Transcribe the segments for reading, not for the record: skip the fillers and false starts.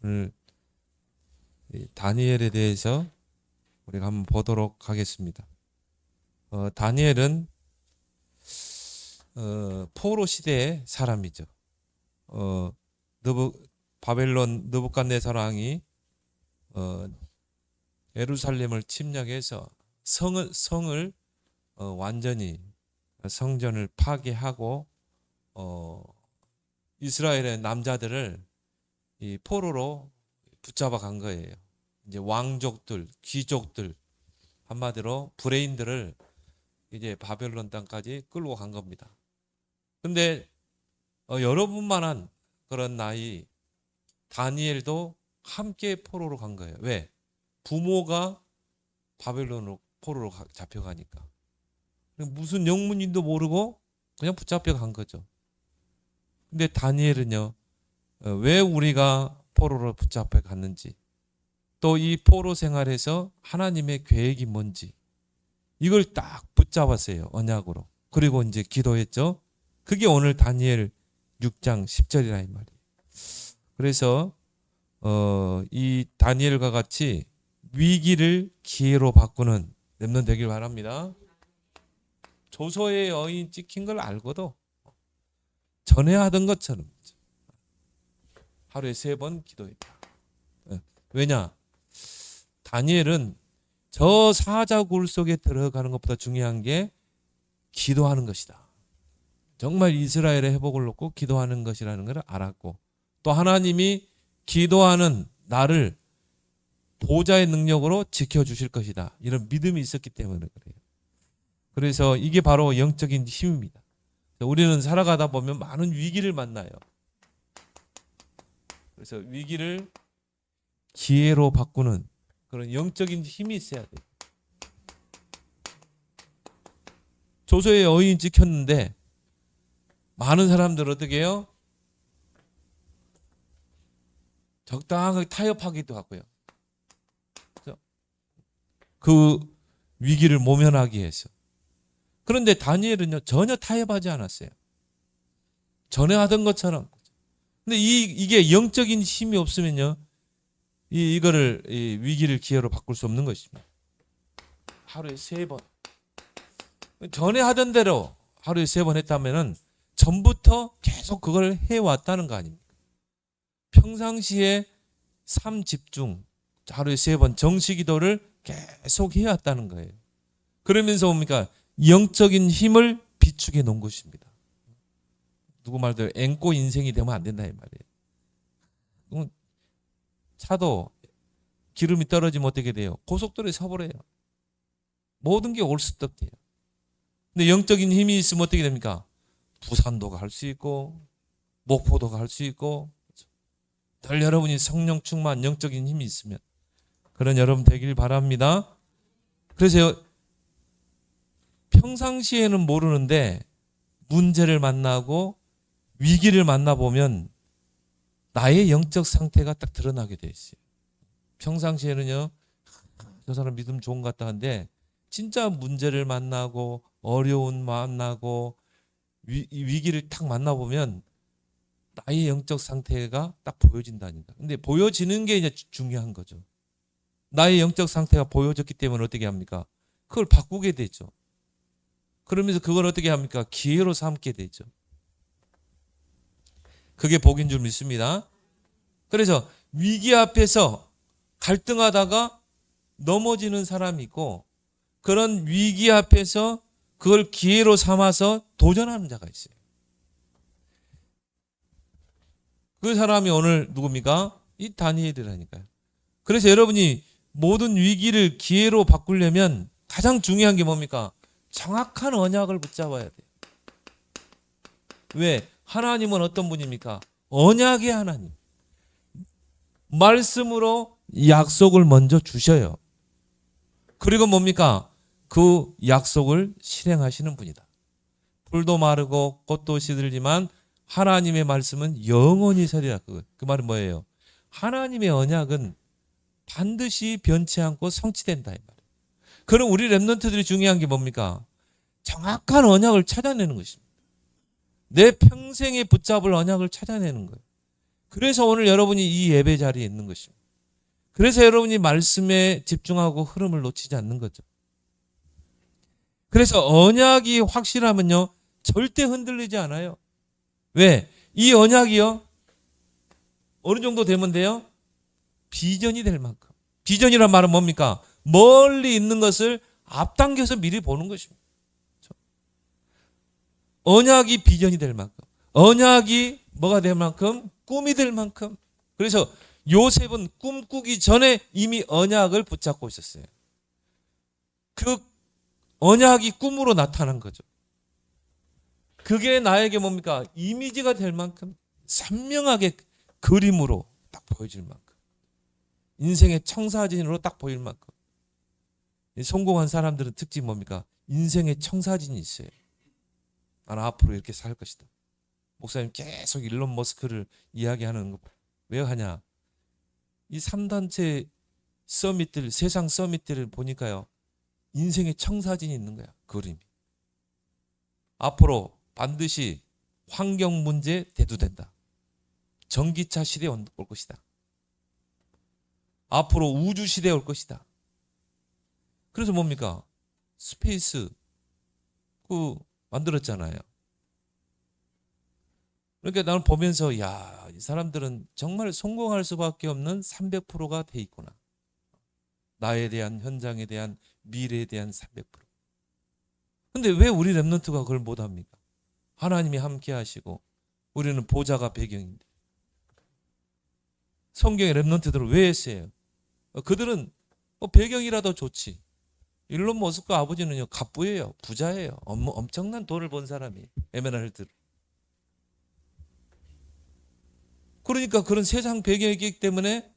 오늘 이 다니엘에 대해서 우리가 한번 보도록 하겠습니다. 다니엘은 포로 시대의 사람이죠. 바벨론 느부갓네살 왕이 예루살렘을 침략해서 성을 완전히 성전을 파괴하고 이스라엘의 남자들을 이 포로로 붙잡아 간 거예요. 이제 왕족들, 귀족들, 한마디로 브레인들을 이제 바벨론 땅까지 끌고 간 겁니다. 근데 여러분만한 그런 나이 다니엘도 함께 포로로 간 거예요. 왜? 부모가 바벨론으로 포로로 잡혀가니까. 무슨 영문인도 모르고 그냥 붙잡혀 간 거죠. 근데 다니엘은요, 왜 우리가 포로로 붙잡혀 갔는지, 또 이 포로 생활에서 하나님의 계획이 뭔지, 이걸 딱 붙잡았어요. 언약으로. 그리고 이제 기도했죠. 그게 오늘 다니엘 6장 10절이라 이 말이에요. 그래서 이 다니엘과 같이 위기를 기회로 바꾸는 렘넌트 되길 바랍니다. 조서의 여인 찍힌 걸 알고도 전에 하던 것처럼 하루에 3번 기도했다. 왜냐? 다니엘은 저 사자굴 속에 들어가는 것보다 중요한 게 기도하는 것이다. 정말 이스라엘의 회복을 놓고 기도하는 것이라는 걸 알았고, 또 하나님이 기도하는 나를 보좌의 능력으로 지켜주실 것이다. 이런 믿음이 있었기 때문에 그래요. 그래서 이게 바로 영적인 힘입니다. 우리는 살아가다 보면 많은 위기를 만나요. 그래서 위기를 기회로 바꾸는 그런 영적인 힘이 있어야 돼요. 조서의 여인 찍혔는데 많은 사람들 어떻게 해요? 적당하게 타협하기도 하고요. 그 위기를 모면하기 위해서. 그런데 다니엘은요, 전혀 타협하지 않았어요. 전에 하던 것처럼. 근데 이게 영적인 힘이 없으면요, 이거를 이 위기를 기회로 바꿀 수 없는 것입니다. 하루에 3번. 전에 하던 대로 하루에 3번 했다면은 전부터 계속 그걸 해왔다는 거 아닙니까? 평상시에 삶 집중, 하루에 3번 정시 기도를 계속 해왔다는 거예요. 그러면서 뭡니까? 영적인 힘을 비축해 놓은 것입니다. 누구 말대로 앵꼬 인생이 되면 안 된다 이 말이에요. 차도 기름이 떨어지면 어떻게 돼요? 고속도로에 서버려요. 모든 게 올스톱돼요. 근데 영적인 힘이 있으면 어떻게 됩니까? 부산도 갈 수 있고 목포도 갈 수 있고, 늘 여러분이 성령 충만 영적인 힘이 있으면 그런 여러분 되길 바랍니다. 그래서 평상시에는 모르는데 문제를 만나고 위기를 만나보면 나의 영적 상태가 딱 드러나게 돼 있어요. 평상시에는요, 저 사람 믿음 좋은 것 같다 한데 진짜 문제를 만나고 어려운 만나고 위기를 딱 만나보면 나의 영적 상태가 딱 보여진다니까. 근데 보여지는 게 이제 중요한 거죠. 나의 영적 상태가 보여졌기 때문에 어떻게 합니까? 그걸 바꾸게 되죠. 그러면서 그걸 어떻게 합니까? 기회로 삼게 되죠. 그게 복인 줄 믿습니다. 그래서 위기 앞에서 갈등하다가 넘어지는 사람이 있고, 그런 위기 앞에서 그걸 기회로 삼아서 도전하는 자가 있어요. 그 사람이 오늘 누굽니까? 이 다니엘이라니까요. 그래서 여러분이 모든 위기를 기회로 바꾸려면 가장 중요한 게 뭡니까? 정확한 언약을 붙잡아야 돼요. 왜? 하나님은 어떤 분입니까? 언약의 하나님. 말씀으로 약속을 먼저 주셔요. 그리고 뭡니까? 그 약속을 실행하시는 분이다. 풀도 마르고 꽃도 시들지만 하나님의 말씀은 영원히 서리라. 그 말은 뭐예요? 하나님의 언약은 반드시 변치 않고 성취된다 이 말이에요. 그럼 우리 렘넌트들이 중요한 게 뭡니까? 정확한 언약을 찾아내는 것입니다. 내 평생에 붙잡을 언약을 찾아내는 거예요. 그래서 오늘 여러분이 이 예배 자리에 있는 것입니다. 그래서 여러분이 말씀에 집중하고 흐름을 놓치지 않는 거죠. 그래서 언약이 확실하면요, 절대 흔들리지 않아요. 왜? 이 언약이요, 어느 정도 되면 돼요? 비전이 될 만큼. 비전이란 말은 뭡니까? 멀리 있는 것을 앞당겨서 미리 보는 것입니다. 언약이 비전이 될 만큼, 언약이 뭐가 될 만큼? 꿈이 될 만큼. 그래서 요셉은 꿈꾸기 전에 이미 언약을 붙잡고 있었어요. 그 언약이 꿈으로 나타난 거죠. 그게 나에게 뭡니까? 이미지가 될 만큼 선명하게 그림으로 딱 보여질 만큼, 인생의 청사진으로 딱 보일 만큼. 성공한 사람들은 특징이 뭡니까? 인생의 청사진이 있어요. 나는 앞으로 이렇게 살 것이다. 목사님 계속 일론 머스크를 이야기하는 거 왜 하냐? 이 3단체 서밋들, 세상 서밋들을 보니까요, 인생의 청사진이 있는 거야. 그림이. 앞으로 반드시 환경 문제 대두된다. 전기차 시대에 올 것이다. 앞으로 우주 시대에 올 것이다. 그래서 뭡니까? 스페이스 만들었잖아요. 그러니까 나는 보면서 야, 이 사람들은 정말 성공할 수밖에 없는 300%가 돼 있구나. 나에 대한, 현장에 대한, 미래에 대한 300%. 근데 왜 우리 렘넌트가 그걸 못합니까? 하나님이 함께 하시고 우리는 보좌가 배경인데. 성경의 렘넌트들은 왜 했어요? 그들은 배경이라도 좋지. 일론 머스크 아버지는요, 갑부예요. 부자예요. 엄청난 돈을 번 사람이. 에메랄드. 그러니까 그런 세상 배경이 있기 때문에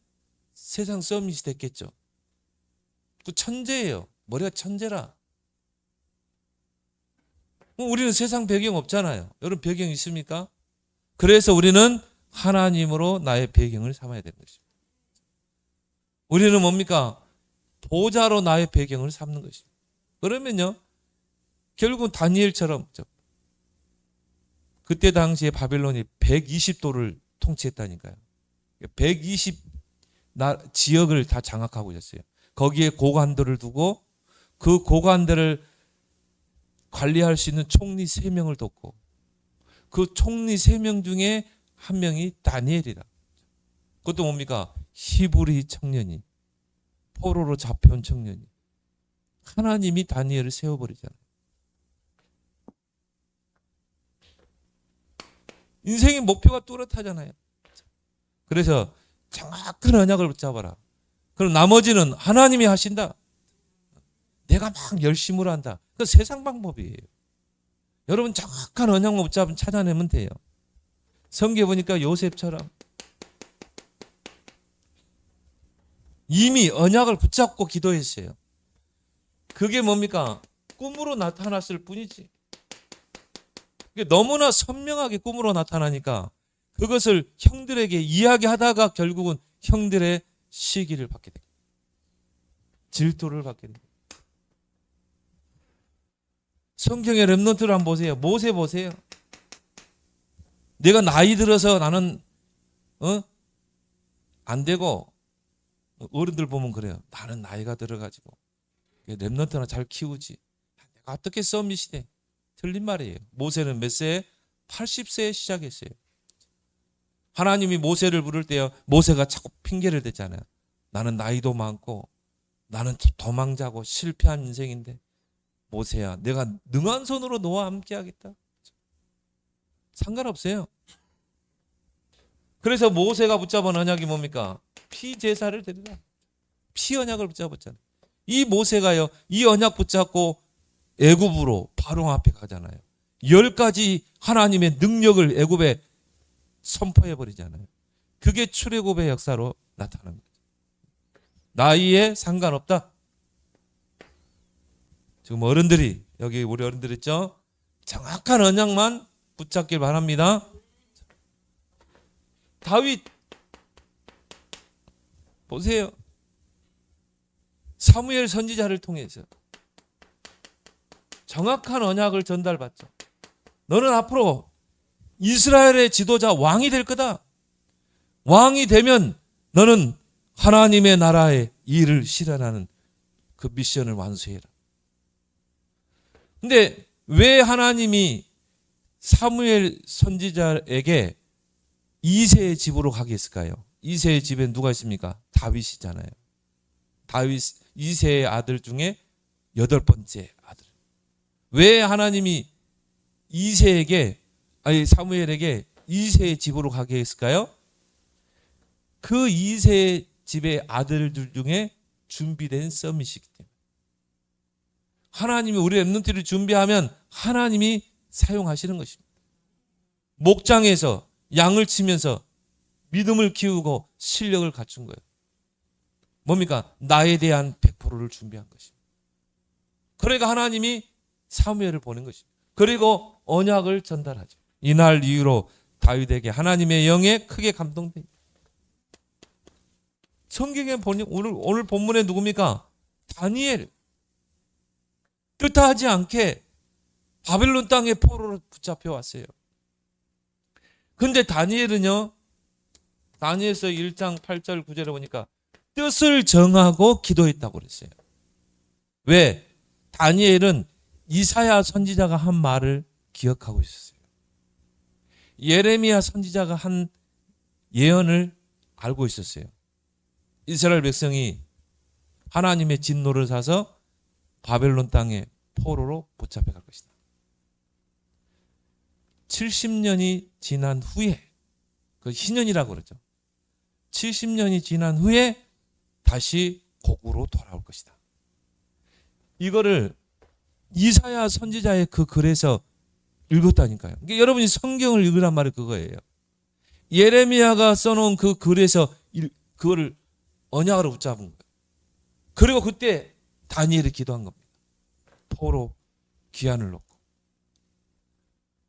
세상 서밋이 됐겠죠. 그 천재예요. 머리가 천재라. 우리는 세상 배경 없잖아요. 여러분 배경 있습니까? 그래서 우리는 하나님으로 나의 배경을 삼아야 되는 것입니다. 우리는 뭡니까? 보좌로 나의 배경을 삼는 것입니다. 그러면요, 결국은 다니엘처럼 그때 당시에 바빌론이 120도를 통치했다니까요. 120 지역을 다 장악하고 있었어요. 거기에 고관들을 두고 그 고관들을 관리할 수 있는 총리 3명을 뒀고 그 총리 3명 중에 한 명이 다니엘이다. 그것도 뭡니까? 히브리 청년이, 포로로 잡혀온 청년이. 하나님이 다니엘을 세워버리잖아요. 인생의 목표가 뚜렷하잖아요. 그래서 정확한 언약을 붙잡아라. 그럼 나머지는 하나님이 하신다. 내가 막 열심으로 한다. 그 세상 방법이에요. 여러분 정확한 언약만 붙잡으면 찾아내면 돼요. 성경에 보니까 요셉처럼 이미 언약을 붙잡고 기도했어요. 그게 뭡니까? 꿈으로 나타났을 뿐이지. 너무나 선명하게 꿈으로 나타나니까 그것을 형들에게 이야기하다가 결국은 형들의 시기를 받게 됩니다. 질투를 받게 됩니다. 성경의 렘넌트를 한번 보세요. 모세 보세요. 내가 나이 들어서 나는 안 되고, 어른들 보면 그래요. 나는 나이가 들어가지고 렘넌트나 잘 키우지. 내가 어떻게 서밋이 돼? 틀린 말이에요. 모세는 몇 세에? 80세에 시작했어요. 하나님이 모세를 부를 때요, 모세가 자꾸 핑계를 대잖아요. 나는 나이도 많고 나는 도망자고 실패한 인생인데 모세야, 내가 능한 손으로 너와 함께 하겠다. 상관없어요. 그래서 모세가 붙잡은 언약이 뭡니까? 피제사를 드리라. 피 언약을 붙잡았잖아요. 이 모세가요, 이 언약 붙잡고 애굽으로 바로 앞에 가잖아요. 10가지 하나님의 능력을 애굽에 선포해 버리잖아요. 그게 출애굽의 역사로 나타난 거죠. 나이에 상관없다. 지금 어른들이, 여기 우리 어른들 있죠? 정확한 언약만 붙잡길 바랍니다. 다윗 보세요. 사무엘 선지자를 통해서 정확한 언약을 전달받죠. 너는 앞으로 이스라엘의 지도자 왕이 될 거다. 왕이 되면 너는 하나님의 나라의 일을 실현하는 그 미션을 완수해라. 근데 왜 하나님이 사무엘 선지자에게 이새의 집으로 가게 했을까요? 이새의 집에 누가 있습니까? 다윗이잖아요. 다윗 이새의 아들 중에 8번째 아들. 왜 하나님이 사무엘에게 이새의 집으로 가게 했을까요? 그 이새의 집의 아들들 중에 준비된 서밋이기 때문에. 하나님이 우리 렘넌트를 준비하면 하나님이 사용하시는 것입니다. 목장에서 양을 치면서 믿음을 키우고 실력을 갖춘 거예요. 뭡니까? 나에 대한 100%를 준비한 것입니다. 그러니까 하나님이 사무엘을 보낸 것입니다. 그리고 언약을 전달하죠. 이날 이후로 다윗에게 하나님의 영에 크게 감동됩니다. 성경에 보니 오늘 본문에 누굽니까? 다니엘. 뜻하지 않게 바벨론 땅에 포로로 붙잡혀 왔어요. 근데 다니엘은요, 다니엘서 1장 8절 9절에 보니까 뜻을 정하고 기도했다고 그랬어요. 왜? 다니엘은 이사야 선지자가 한 말을 기억하고 있었어요. 예레미야 선지자가 한 예언을 알고 있었어요. 이스라엘 백성이 하나님의 진노를 사서 바벨론 땅에 포로로 붙잡혀 갈 것이다. 70년이 지난 후에, 그 희년이라고 그러죠. 70년이 지난 후에 다시 고국으로 돌아올 것이다. 이거를 이사야 선지자의 그 글에서 읽었다니까요. 그러니까 여러분이 성경을 읽으란 말이 그거예요. 예레미야가 써놓은 그 글에서 그거를 언약으로 붙잡은 거예요. 그리고 그때 다니엘이 기도한 겁니다. 포로 기한을 놓고.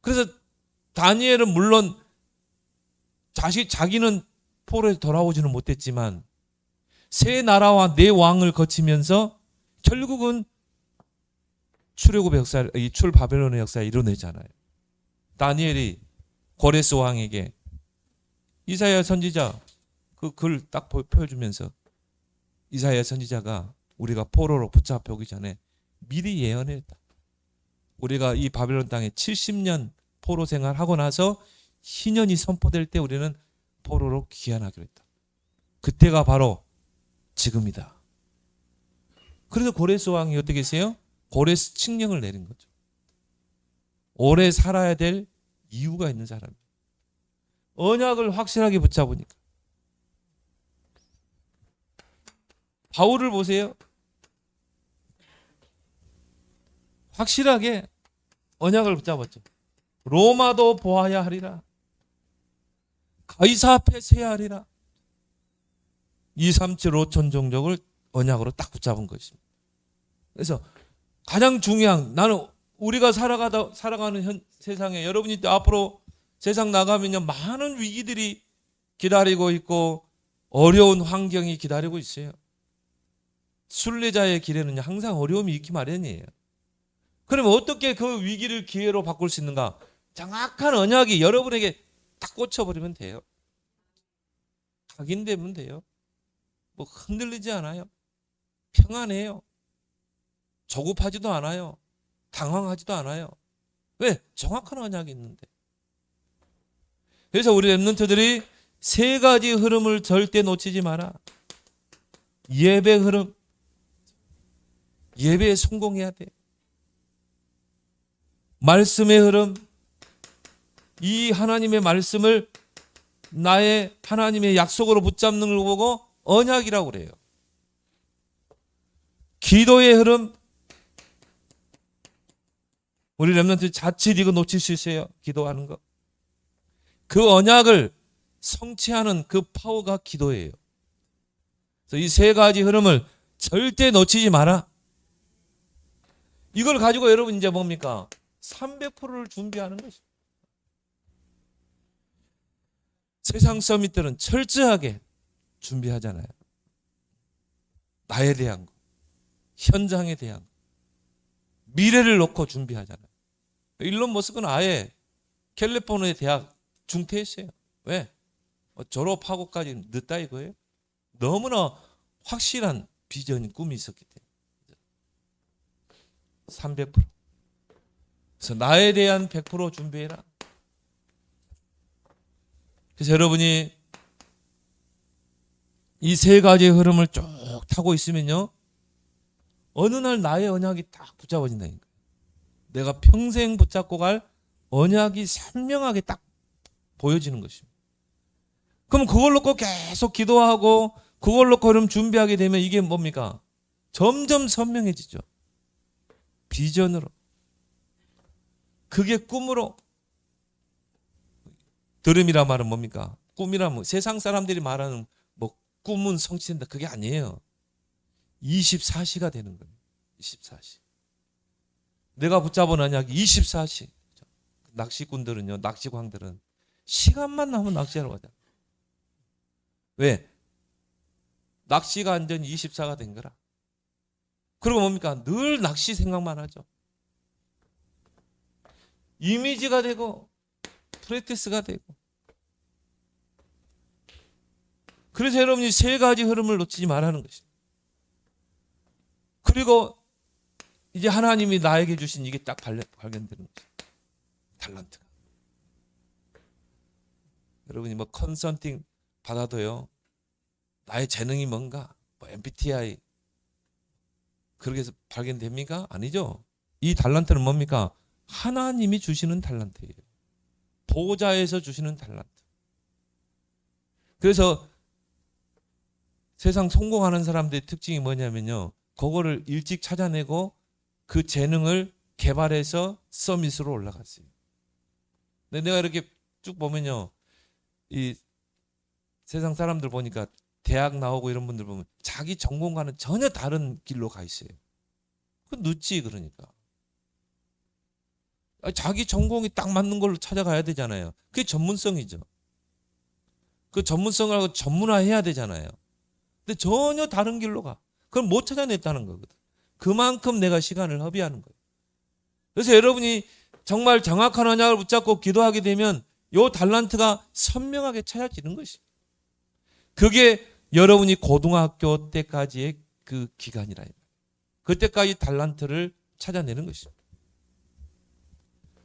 그래서 다니엘은 물론 자기는 포로에서 돌아오지는 못했지만 새 나라와 내 왕을 거치면서 결국은 출애굽의 역사, 이 출바벨론의 역사를 이뤄내잖아요. 다니엘이 고레스 왕에게 이사야 선지자 그 글 딱 보여주면서 이사야 선지자가 우리가 포로로 붙잡혀 오기 전에 미리 예언했다. 우리가 이 바벨론 땅에 70년 포로 생활하고 나서 희년이 선포될 때 우리는 포로로 귀환하기로 했다. 그때가 바로 지금이다. 그래서 고레스 왕이 어떻게 했어요? 고레스 칙령을 내린 거죠. 오래 살아야 될 이유가 있는 사람이에요. 언약을 확실하게 붙잡으니까. 바울을 보세요. 확실하게 언약을 붙잡았죠. 로마도 보아야 하리라. 가이사 앞에 서야 하리라. 237 5천 종족을 언약으로 딱 붙잡은 것입니다. 그래서 가장 중요한, 나는 우리가 살아가는 세상에 여러분이 앞으로 세상 나가면요 많은 위기들이 기다리고 있고 어려운 환경이 기다리고 있어요. 순례자의 길에는 항상 어려움이 있기 마련이에요. 그러면 어떻게 그 위기를 기회로 바꿀 수 있는가? 정확한 언약이 여러분에게 딱 꽂혀버리면 돼요. 각인되면 돼요. 뭐 흔들리지 않아요. 평안해요. 조급하지도 않아요. 당황하지도 않아요. 왜? 정확한 언약이 있는데. 그래서 우리 렘넌트들이 3가지 흐름을 절대 놓치지 마라. 예배 흐름. 예배에 성공해야 돼. 말씀의 흐름. 이 하나님의 말씀을 나의 하나님의 약속으로 붙잡는 걸 보고 언약이라고 그래요. 기도의 흐름. 우리 렘넌트 자칫 이거 놓칠 수 있어요. 기도하는 거. 그 언약을 성취하는 그 파워가 기도예요. 그래서 이 3가지 흐름을 절대 놓치지 마라. 이걸 가지고 여러분 이제 뭡니까? 300%를 준비하는 것입니다. 세상 서밋들은 철저하게 준비하잖아요. 나에 대한 거, 현장에 대한 거, 미래를 놓고 준비하잖아요. 일론 머스크는 아예 캘리포니아 대학 중퇴했어요. 왜? 졸업하고까지 늦다 이거예요. 너무나 확실한 비전, 꿈이 있었기 때문에 300%. 그래서 나에 대한 100% 준비해라. 그래서 여러분이 이 세 가지의 흐름을 쭉 타고 있으면요, 어느 날 나의 언약이 딱 붙잡아진다니까. 내가 평생 붙잡고 갈 언약이 선명하게 딱 보여지는 것입니다. 그럼 그걸 놓고 계속 기도하고 그걸 놓고 그럼 준비하게 되면 이게 뭡니까? 점점 선명해지죠. 비전으로. 그게 꿈으로. 들음이란 말은 뭡니까? 꿈이란 세상 사람들이 말하는 꿈은 성취된다. 그게 아니에요. 24시가 되는 거예요. 24시. 내가 붙잡은 언약이 24시. 낚시꾼들은요, 낚시광들은 시간만 나면 낚시하러 가자. 왜? 낚시가 완전히 24가 된 거라. 그리고 뭡니까? 늘 낚시 생각만 하죠. 이미지가 되고 프랙티스가 되고. 그래서 여러분이 세 가지 흐름을 놓치지 말라는 것입니다. 그리고 이제 하나님이 나에게 주신 이게 딱 발견되는 거죠. 달란트가. 여러분이 컨설팅 받아도요, 나의 재능이 뭔가, MBTI 그렇게 해서 발견됩니까? 아니죠. 이 달란트는 뭡니까? 하나님이 주시는 달란트예요. 보호자에서 주시는 달란트. 그래서 세상 성공하는 사람들의 특징이 뭐냐면요, 그거를 일찍 찾아내고 그 재능을 개발해서 서밋으로 올라갔어요. 근데 내가 이렇게 쭉 보면요, 이 세상 사람들 보니까 대학 나오고 이런 분들 보면 자기 전공과는 전혀 다른 길로 가 있어요. 그 늦지. 그러니까 자기 전공이 딱 맞는 걸로 찾아가야 되잖아요. 그게 전문성이죠. 그 전문성을 하고 전문화해야 되잖아요. 근데 전혀 다른 길로 가. 그걸 못 찾아냈다는 거거든. 그만큼 내가 시간을 허비하는 거예요. 그래서 여러분이 정말 정확한 언약을 붙잡고 기도하게 되면 요 달란트가 선명하게 찾아지는 것입니다. 그게 여러분이 고등학교 때까지의 그 기간이라. 그때까지 달란트를 찾아내는 것입니다.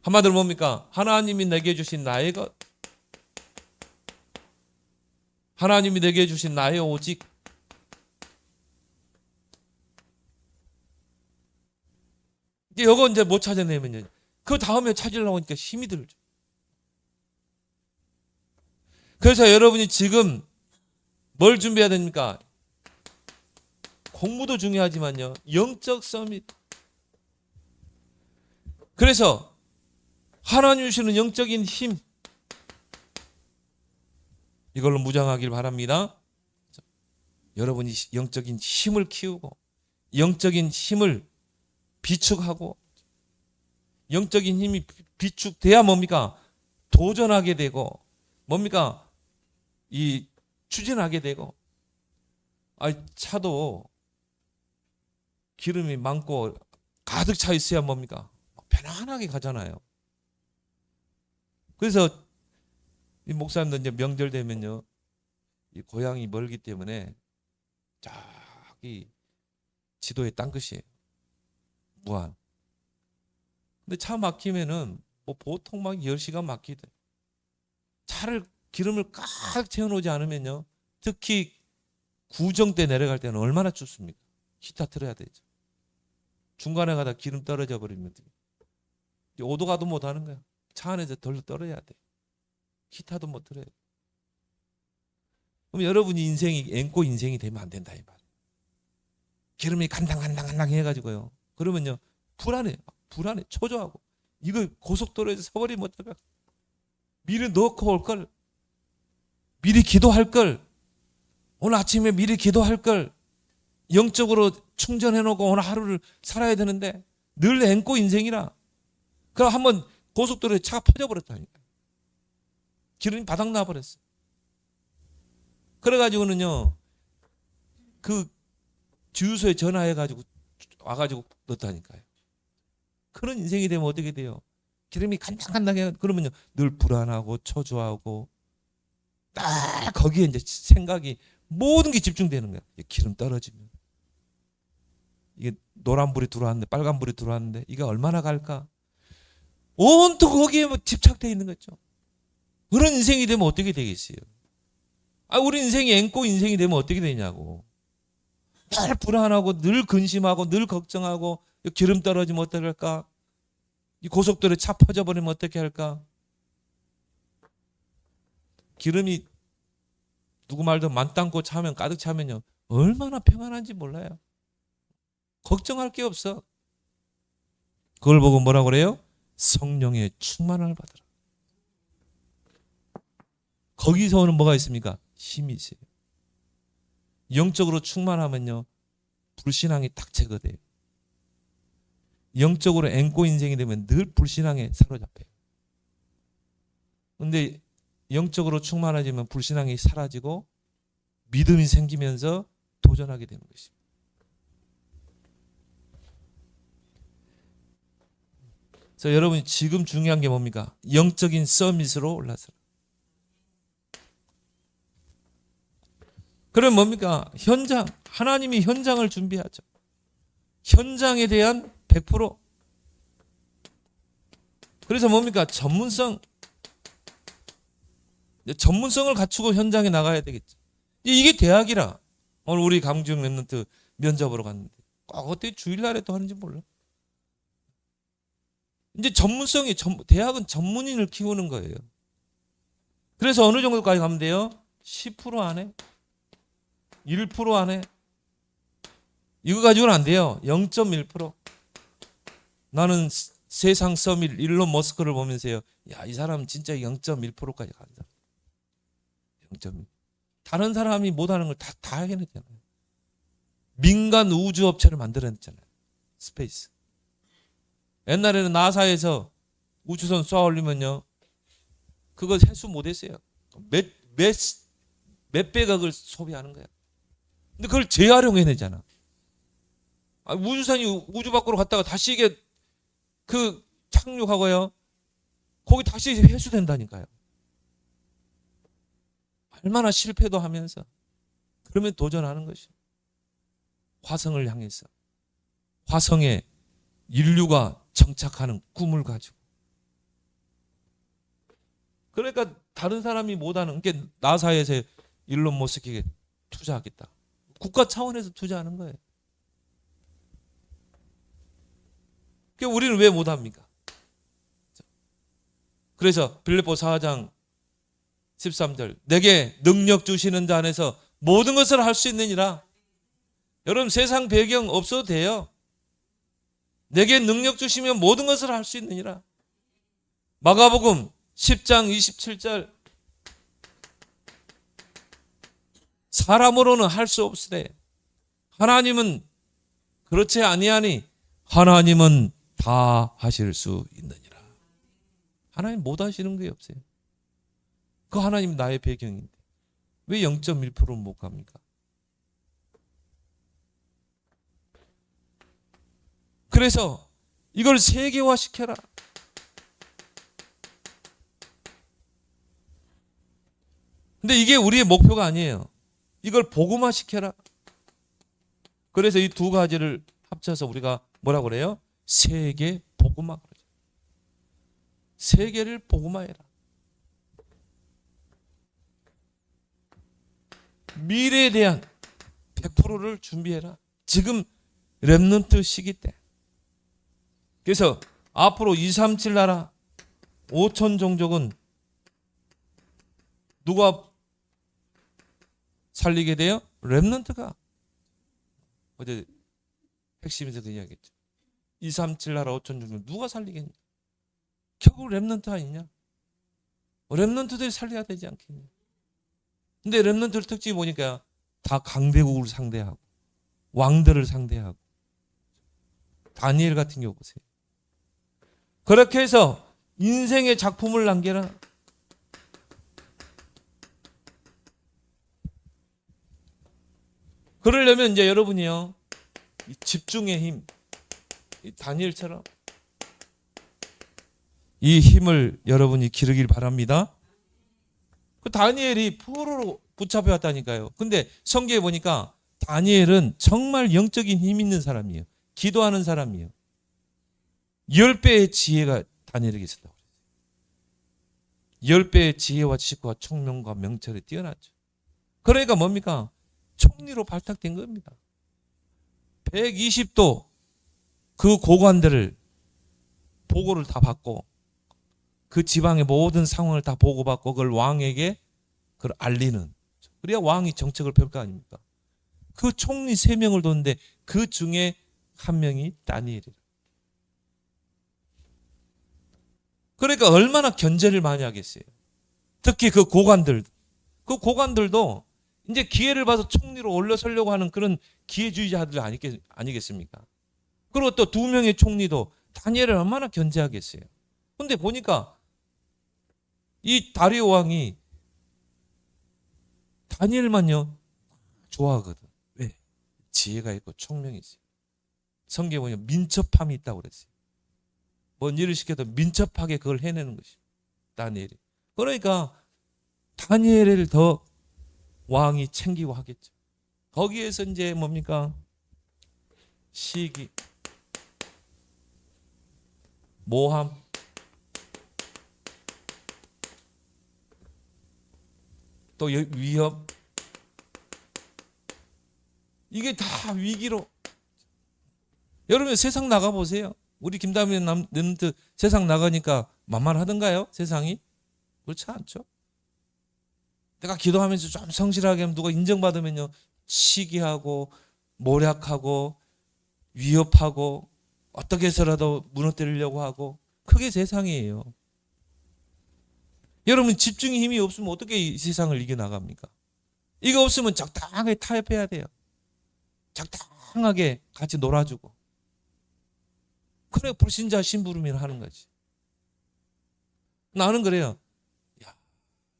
한마디로 뭡니까? 하나님이 내게 주신 나의 것, 하나님이 내게 주신 나의 오직, 이거 이제 못 찾아내면요, 그 다음에 찾으려고 하니까 힘이 들죠. 그래서 여러분이 지금 뭘 준비해야 됩니까? 공부도 중요하지만요, 영적 서밋. 그래서 하나님 주시는 영적인 힘, 이걸로 무장하길 바랍니다. 여러분이 영적인 힘을 키우고 영적인 힘을 비축하고, 영적인 힘이 비축돼야 뭡니까? 도전하게 되고, 뭡니까? 이 추진하게 되고. 차도 기름이 많고 가득 차 있어야 뭡니까? 편안하게 가잖아요. 그래서 이 목사님들 이제 명절 되면요, 이 고향이 멀기 때문에 저기 지도에 딴 것이에요. 무한. 근데 차 막히면은 보통 막 10시간 막히대. 차를 기름을 꽉 채워놓지 않으면요, 특히 구정 때 내려갈 때는 얼마나 춥습니까? 히터 틀어야 되죠. 중간에 가다 기름 떨어져 버리면 오도 가도 못 하는 거야. 차 안에서 덜 떨어야 돼. 히터도 못 틀어야 돼. 그럼 여러분이 인생이 앵꼬 인생이 되면 안 된다 이 말. 기름이 간당간당 해가지고요, 그러면요 불안해, 초조하고, 이거 고속도로에서 서버리면 어떡해. 미리 넣고 올 걸, 미리 기도할 걸, 오늘 아침에 미리 기도할 걸, 영적으로 충전해 놓고 오늘 하루를 살아야 되는데 늘 앵꼬 인생이라. 그럼 한번 고속도로에 차가 퍼져버렸다니까. 기름이 바닥 나버렸어. 그래가지고는요, 그 주유소에 전화해가지고 와가지고 넣었다니까요. 그런 인생이 되면 어떻게 돼요? 기름이 간당간당해. 그러면요 늘 불안하고 초조하고, 딱 거기에 이제 생각이 모든 게 집중되는 거야. 기름 떨어지면 이게 노란불이 들어왔는데 빨간불이 들어왔는데 이게 얼마나 갈까? 온통 거기에 뭐 집착되어 있는 거죠. 그런 인생이 되면 어떻게 되겠어요? 우리 인생이 앵꼬 인생이 되면 어떻게 되냐고. 늘 불안하고 늘 근심하고 늘 걱정하고 기름 떨어지면 어떻게 할까? 이 고속도로에 차 퍼져버리면 어떻게 할까? 기름이 누구 말도 만땅고 차면 가득 차면요 얼마나 평안한지 몰라요. 걱정할 게 없어. 그걸 보고 뭐라고 그래요? 성령의 충만함을 받으라. 거기서 오는 뭐가 있습니까? 힘이 있어요. 영적으로 충만하면요 불신앙이 딱 제거돼요. 영적으로 앵꼬 인생이 되면 늘 불신앙에 사로잡혀요. 그런데 영적으로 충만해지면 불신앙이 사라지고 믿음이 생기면서 도전하게 되는 것입니다. 그래서 여러분 지금 중요한 게 뭡니까? 영적인 서밋으로 올라서라. 그럼 뭡니까? 현장, 하나님이 현장을 준비하죠. 현장에 대한 100%. 그래서 뭡니까? 전문성을 갖추고 현장에 나가야 되겠죠. 이게 대학이라. 오늘 우리 강중 랩런트 면접으로 갔는데 어떻게 주일날에 또 하는지 몰라. 이제 전문성이 대학은 전문인을 키우는 거예요. 그래서 어느 정도까지 가면 돼요? 10% 안에 1% 안에 이거 가지고는 안 돼요. 0.1%. 나는 세상 서밋 일론 머스크를 보면서요. 야, 이 사람 진짜 0.1%까지 간다. 0.1. 다른 사람이 못하는 걸 다 해냈잖아요. 민간 우주업체를 만들어냈잖아요. 스페이스. 옛날에는 나사에서 우주선 쏘아 올리면요. 그거 회수 못했어요. 몇백억을 소비하는 거야. 근데 그걸 재활용해내잖아. 우주선이 우주 밖으로 갔다가 다시 이게 착륙하고요. 거기 다시 회수된다니까요. 얼마나 실패도 하면서 그러면 도전하는 것이죠. 화성을 향해서 화성에 인류가 정착하는 꿈을 가지고. 그러니까 다른 사람이 못하는 게 나사에서 일론 머스크에게 투자하겠다. 국가 차원에서 투자하는 거예요. 그러니까 우리는 왜 못합니까? 그래서 빌립보 4장 13절 내게 능력 주시는 자 안에서 모든 것을 할 수 있느니라. 여러분 세상 배경 없어도 돼요. 내게 능력 주시면 모든 것을 할 수 있느니라. 마가복음 10장 27절 사람으로는 할 수 없으되 하나님은 그렇지 아니하니 하나님은 다 하실 수 있느니라. 하나님 못 하시는 게 없어요. 그 하나님 나의 배경인데 왜 0.1%는 못 갑니까? 그래서 이걸 세계화시켜라. 근데 이게 우리의 목표가 아니에요. 이걸 복음화시켜라. 그래서 이 두 가지를 합쳐서 우리가 뭐라고 그래요? 세계 복음화. 세계를 복음화해라. 미래에 대한 100%를 준비해라. 지금 렘넌트 시기 때. 그래서 앞으로 237 나라 5천 종족은 누가 살리게 돼요? 렘넌트가. 어제 핵심에서 그 이야기했죠. 237 나라 5천 종족 누가 살리겠냐? 결국 렘넌트 아니냐? 렘넌트들이 살려야 되지 않겠냐? 근데 렘넌트들 특징이 보니까 다 강대국을 상대하고 왕들을 상대하고 다니엘 같은 경우 보세요. 그렇게 해서 인생의 작품을 남겨라. 그러려면 이제 여러분이요. 이 집중의 힘, 이 다니엘처럼 이 힘을 여러분이 기르길 바랍니다. 그 다니엘이 포로로 붙잡혀왔다니까요. 근데 성경에 보니까 다니엘은 정말 영적인 힘 있는 사람이에요. 기도하는 사람이에요. 10배의 지혜가 다니엘에게 있었다고 그랬어요. 10배의 지혜와 지식과 총명과 명철에 뛰어났죠. 그러니까 뭡니까? 총리로 발탁된 겁니다. 120도 그 고관들을 보고를 다 받고 그 지방의 모든 상황을 다 보고받고 그걸 왕에게 그걸 알리는, 그래야 왕이 정책을 펼 거 아닙니까? 그 총리 3명을 뒀는데 그 중에 한 명이 다니엘이라. 그러니까 얼마나 견제를 많이 하겠어요. 특히 그 고관들도 이제 기회를 봐서 총리로 올라서려고 하는 그런 기회주의자들 아니겠습니까? 그리고 또 2명의 총리도 다니엘을 얼마나 견제하겠어요. 근데 보니까 이 다리오 왕이 다니엘만요 좋아하거든. 왜? 지혜가 있고 총명이 있어요. 성경에 보면 민첩함이 있다고 그랬어요. 뭔 일을 시켜도 민첩하게 그걸 해내는 것이죠. 다니엘이. 그러니까 다니엘을 더 왕이 챙기고 하겠죠. 거기에서 이제 뭡니까? 시기, 모함, 또 위협, 이게 다 위기로. 여러분 세상 나가보세요. 우리 김다미 랩런트 세상 나가니까 만만하던가요? 세상이? 그렇지 않죠. 내가 기도하면서 좀 성실하게 하면 누가 인정받으면요 시기하고 모략하고 위협하고 어떻게 해서라도 무너뜨리려고 하고, 그게 세상이에요. 여러분 집중의 힘이 없으면 어떻게 이 세상을 이겨나갑니까? 이거 없으면 적당하게 타협해야 돼요. 적당하게 같이 놀아주고. 그래 불신자 심부름을 하는 거지. 나는 그래요. 야,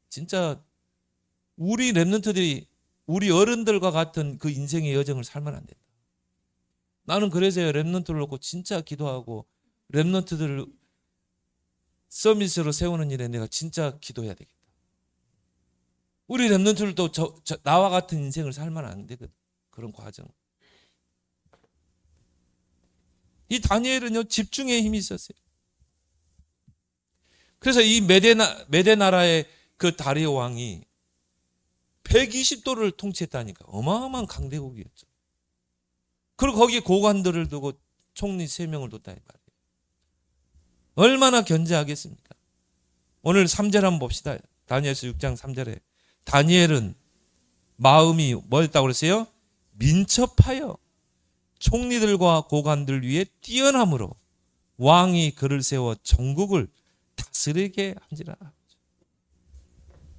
진짜 우리 랩런트들이 우리 어른들과 같은 그 인생의 여정을 살면 안 된다. 나는 그래서 랩런트를 놓고 진짜 기도하고 랩런트들을 서밋으로 세우는 일에 내가 진짜 기도해야 되겠다. 우리 랩런트들도 나와 같은 인생을 살면 안 되거든. 그런 과정. 이 다니엘은요 집중의 힘이 있었어요. 그래서 이 메대 나라의 그 다리오 왕이 120도를 통치했다니까. 어마어마한 강대국이었죠. 그리고 거기에 고관들을 두고 총리 3명을 뒀다니 말이에요. 얼마나 견제하겠습니까? 오늘 3절 한번 봅시다. 다니엘서 6장 3절에 다니엘은 마음이 뭐였다고 그랬어요? 민첩하여 총리들과 고관들 위에 뛰어남으로 왕이 그를 세워 전국을 다스리게 한지라.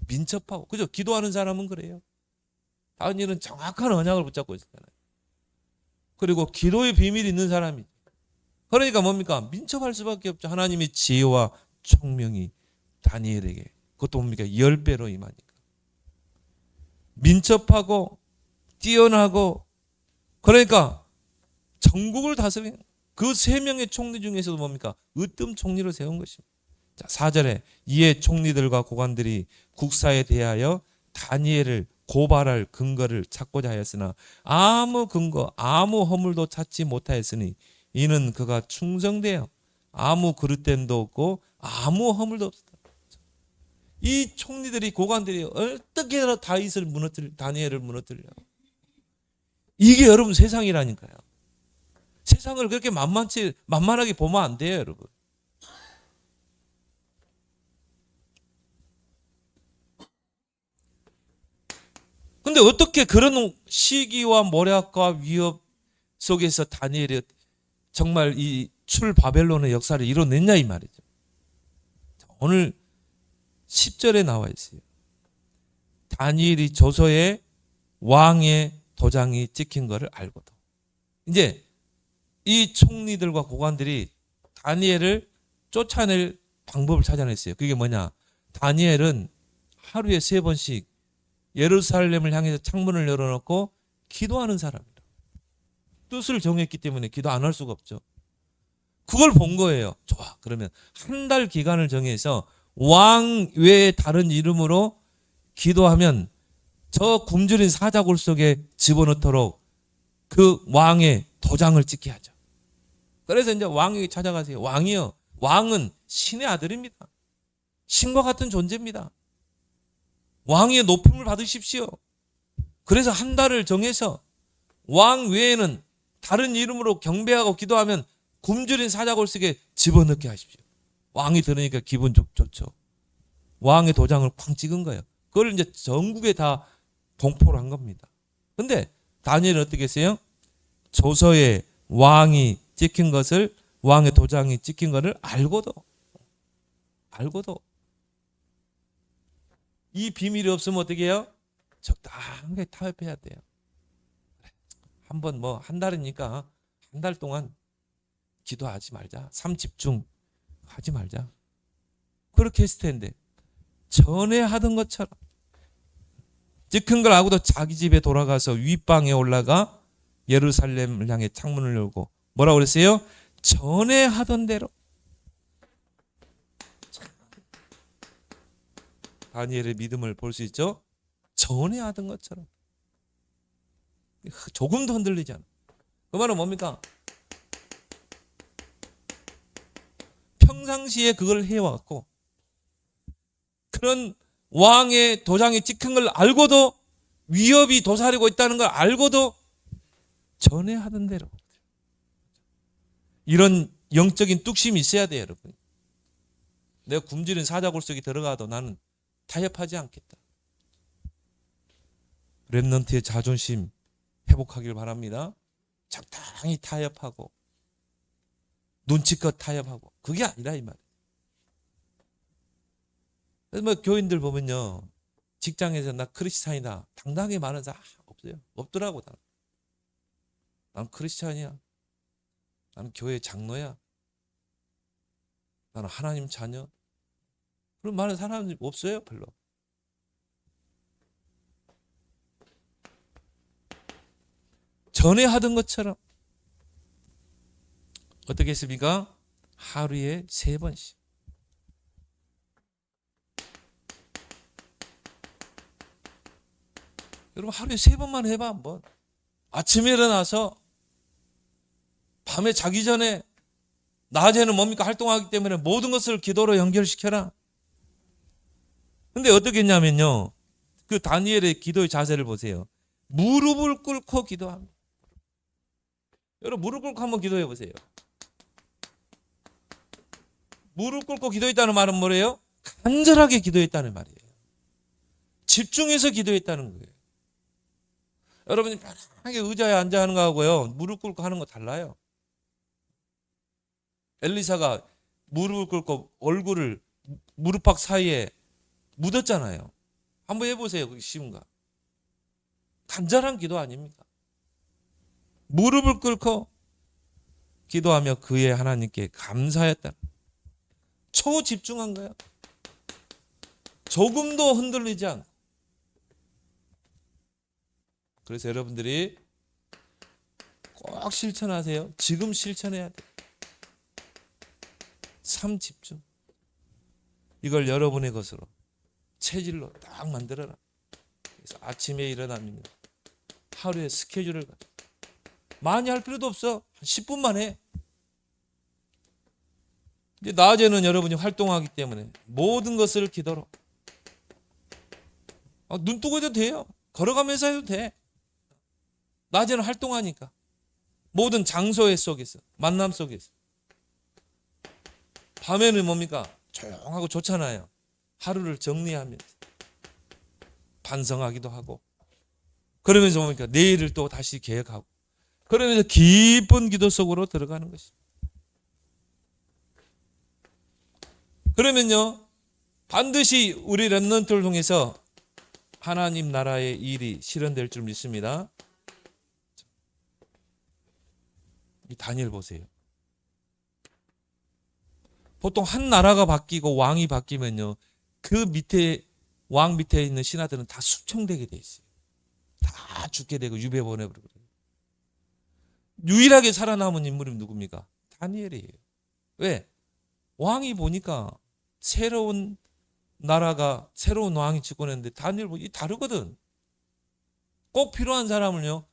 민첩하고, 그죠? 기도하는 사람은 그래요. 다니엘은 정확한 언약을 붙잡고 있었잖아요. 그리고 기도의 비밀이 있는 사람이. 그러니까 뭡니까? 민첩할 수밖에 없죠. 하나님의 지혜와 총명이 다니엘에게, 그것도 뭡니까? 10배로 임하니까. 민첩하고 뛰어나고, 그러니까 전국을 다스리는 그 3명의 총리 중에서도 뭡니까? 으뜸 총리를 세운 것입니다. 자, 4절에 이에 총리들과 고관들이 국사에 대하여 다니엘을 고발할 근거를 찾고자 하였으나 아무 근거, 아무 허물도 찾지 못하였으니 이는 그가 충성되어 아무 그릇됨도 없고 아무 허물도 없었다. 이 총리들이, 고관들이 어떻게 다니엘을 무너뜨리려고. 이게 여러분 세상이라니까요. 세상을 그렇게 만만하게 보면 안 돼요, 여러분. 근데 어떻게 그런 시기와 모략과 위협 속에서 다니엘이 정말 이 출바벨론의 역사를 이뤄냈냐 이 말이죠. 오늘 10절에 나와 있어요. 다니엘이 조서에 왕의 도장이 찍힌 것을 알고도. 이제 이 총리들과 고관들이 다니엘을 쫓아낼 방법을 찾아냈어요. 그게 뭐냐? 다니엘은 하루에 3번씩 예루살렘을 향해서 창문을 열어놓고 기도하는 사람이라. 뜻을 정했기 때문에 기도 안 할 수가 없죠. 그걸 본 거예요. 좋아. 그러면 한 달 기간을 정해서 왕 외에 다른 이름으로 기도하면 저 굶주린 사자굴 속에 집어넣도록 그 왕의 도장을 찍게 하죠. 그래서 이제 왕에게 찾아가세요. 왕이요. 왕은 신의 아들입니다. 신과 같은 존재입니다. 왕의 높임을 받으십시오. 그래서 한 달을 정해서 왕 외에는 다른 이름으로 경배하고 기도하면 굶주린 사자굴 속에 집어넣게 하십시오. 왕이 들으니까 기분 좋죠. 왕의 도장을 쾅 찍은 거예요. 그걸 이제 전국에 다 공포를 한 겁니다. 근데 다니엘은 어떻게 했어요? 조서에 왕이 찍힌 것을, 왕의 도장이 찍힌 것을 알고도 이 비밀이 없으면 어떻게 해요? 적당하게 타협해야 돼요. 한번 한 달이니까 한 달 동안 기도하지 말자. 삼집중 하지 말자. 그렇게 했을 텐데 전에 하던 것처럼 찍힌 걸 알고도 자기 집에 돌아가서 윗방에 올라가 예루살렘을 향해 창문을 열고 뭐라고 그랬어요? 전에 하던 대로. 다니엘의 믿음을 볼 수 있죠? 전에 하던 것처럼. 조금도 흔들리지 않아. 그 말은 뭡니까? 평상시에 그걸 해왔고 그런 왕의 도장이 찍힌 걸 알고도 위협이 도사리고 있다는 걸 알고도 전에 하던 대로. 이런 영적인 뚝심이 있어야 돼요, 여러분. 내가 굶주린 사자굴 속에 들어가도 나는 타협하지 않겠다. 렘넌트의 자존심 회복하길 바랍니다. 적당히 타협하고 눈치껏 타협하고 그게 아니라 이 말이에요. 그래서 교인들 보면요, 직장에서 나 크리스찬이다 당당하게 말하는 사람 없어요. 없더라고. 나는 크리스찬이야. 나는 교회 장로야. 나는 하나님 자녀. 그런 말하는 사람이 없어요, 별로. 전에 하던 것처럼 어떻게 했습니까? 하루에 3번씩. 여러분 하루에 3번만 해봐 한번. 아침에 일어나서 밤에 자기 전에 낮에는 뭡니까? 활동하기 때문에 모든 것을 기도로 연결시켜라. 근데 어떻게 했냐면요, 그 다니엘의 기도의 자세를 보세요. 무릎을 꿇고 기도합니다. 여러분 무릎 꿇고 한번 기도해 보세요. 무릎 꿇고 기도했다는 말은 뭐래요? 간절하게 기도했다는 말이에요. 집중해서 기도했다는 거예요. 여러분이 편하게 의자에 앉아 하는 거하고요, 무릎 꿇고 하는 거 달라요. 엘리사가 무릎을 꿇고 얼굴을 무릎팍 사이에 묻었잖아요. 한번 해보세요. 그게 쉬운가? 간절한 기도 아닙니까? 무릎을 꿇고 기도하며 그의 하나님께 감사했다. 초집중한 거야. 조금도 흔들리지 않고. 그래서 여러분들이 꼭 실천하세요. 지금 실천해야 돼. 3집중. 이걸 여러분의 것으로 체질로 딱 만들어라. 그래서 아침에 일어나면 하루에 스케줄을 많이 할 필요도 없어. 한 10분만 해. 이제 낮에는 여러분이 활동하기 때문에 모든 것을 기도로. 눈 뜨고 해도 돼요. 걸어가면서 해도 돼. 낮에는 활동하니까. 모든 장소의 속에서, 만남 속에서. 밤에는 뭡니까? 조용하고 좋잖아요. 하루를 정리하면서 반성하기도 하고, 그러면서 뭡니까? 내일을 또 다시 계획하고, 그러면서 깊은 기도 속으로 들어가는 것입니다. 그러면요, 반드시 우리 렘넌트를 통해서 하나님 나라의 일이 실현될 줄 믿습니다. 이 다니엘 보세요. 보통 한 나라가 바뀌고 왕이 바뀌면요, 그 밑에, 왕 밑에 있는 신하들은 다 숙청되게 돼 있어요. 다 죽게 되고 유배 보내버리고. 유일하게 살아남은 인물이 누굽니까? 다니엘이에요. 왜? 왕이 보니까 새로운 나라가 새로운 왕이 집권했는데 다니엘 이 다르거든. 꼭 필요한 사람을요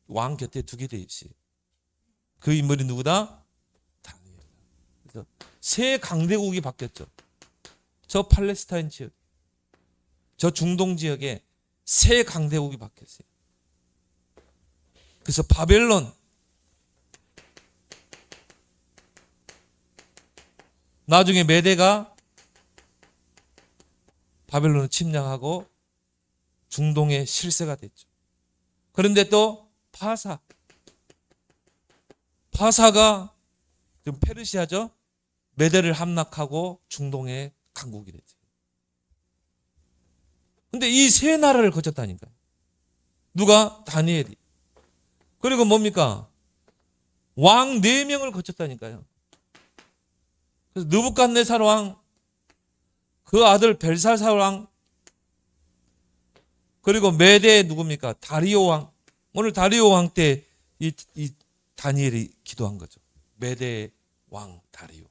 왕 곁에 두게 돼 있어요. 그 인물이 누구다? 다니엘. 그래서 새 강대국이 바뀌었죠. 저 팔레스타인 지역, 저 중동 지역에 새 강대국이 바뀌었어요. 그래서 바벨론, 나중에 메대가 바벨론을 침략하고 중동의 실세가 됐죠. 그런데 또 파사가 지금 페르시아죠. 메대를 함락하고 중동의 강국이 됐죠. 근데 이 세 나라를 거쳤다니까요. 누가? 다니엘이. 그리고 뭡니까? 왕 4명을 거쳤다니까요. 그래서 느부갓네살 왕, 그 아들 벨사살 왕, 그리고 메대의 누굽니까? 다리오 왕. 오늘 다리오 왕 때 이 다니엘이 기도한 거죠. 메대의 왕 다리오.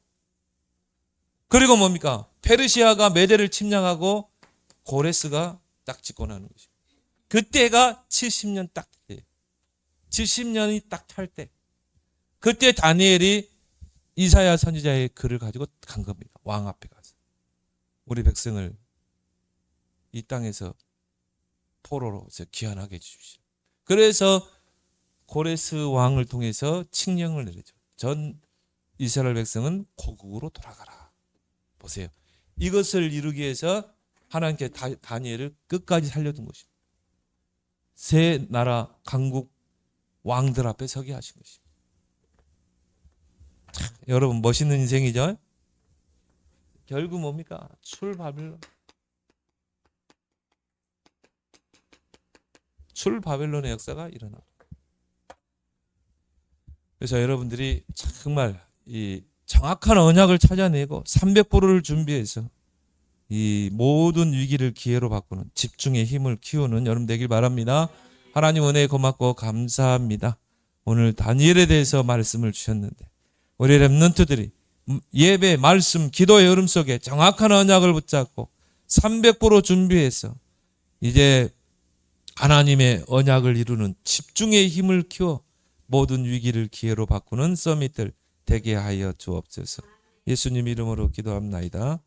그리고 뭡니까? 페르시아가 메대를 침략하고 고레스가 딱 집권하는 것이죠. 그때가 70년 딱 때. 70년이 딱 찰 때. 그때 다니엘이 이사야 선지자의 글을 가지고 간 겁니다. 왕 앞에 가서. 우리 백성을 이 땅에서 포로로 귀환하게 해주십시오. 그래서 고레스 왕을 통해서 칙령을 내리죠. 전 이스라엘 백성은 고국으로 돌아가라. 보세요. 이것을 이루기 위해서 하나님께 다니엘을 끝까지 살려둔 것입니다. 세 나라 강국 왕들 앞에 서게 하신 것입니다. 참, 여러분 멋있는 인생이죠. 결국 뭡니까? 출바벨론의 역사가 일어나고. 그래서 여러분들이 정말 이 정확한 언약을 찾아내고 300%를 준비해서 이 모든 위기를 기회로 바꾸는 집중의 힘을 키우는 여러분 되길 바랍니다. 하나님 은혜 고맙고 감사합니다. 오늘 다니엘에 대해서 말씀을 주셨는데 우리 렘넌트들이 예배, 말씀, 기도의 흐름 속에 정확한 언약을 붙잡고 300% 준비해서 이제 하나님의 언약을 이루는 집중의 힘을 키워 모든 위기를 기회로 바꾸는 서밋들 되게 하여 주옵소서. 예수님 이름으로 기도합나이다.